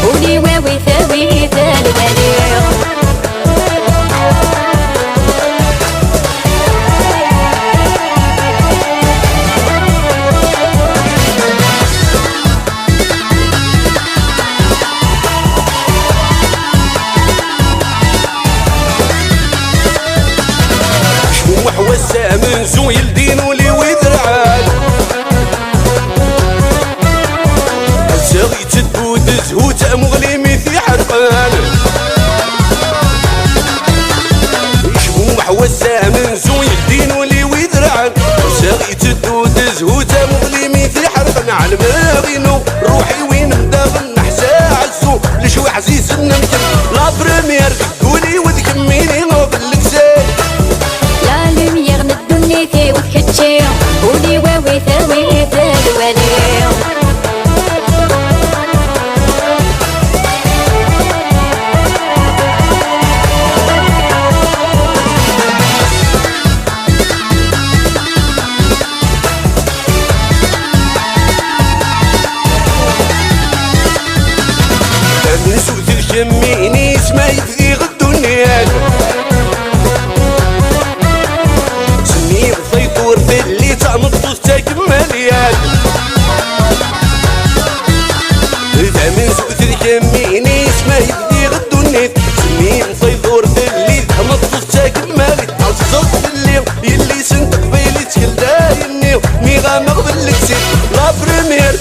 ولي واوي ثاوي ثالوالي وحوسه من زوي الدين ولي وذرعان الزغي تدود زهوت مغلي مثي حرقان شمو وحوسه من زوي الدين ولي وذرعان الزغي تدود زهوت مغلي مثي حرقان على ماغينو روحي وين مداغن نحسا عزو لشو عزيز نمكن لا بريمير قولي وذكميني نوبلك زين ثي وتكتشي ولي واوي ثاوي ثالوالي من سوت الجميني اسما يفذي غدو النيال ثيطور في اللي تعمطوس تكمليال إذا من سوء تكميني اسمه يبدي غدو النيت سمين ثيطور في اللي تعمطوس تكملي عالصوت في الليل يلي سنت قبيلي تكل دايني مي غامغ بالكسير لا بريمير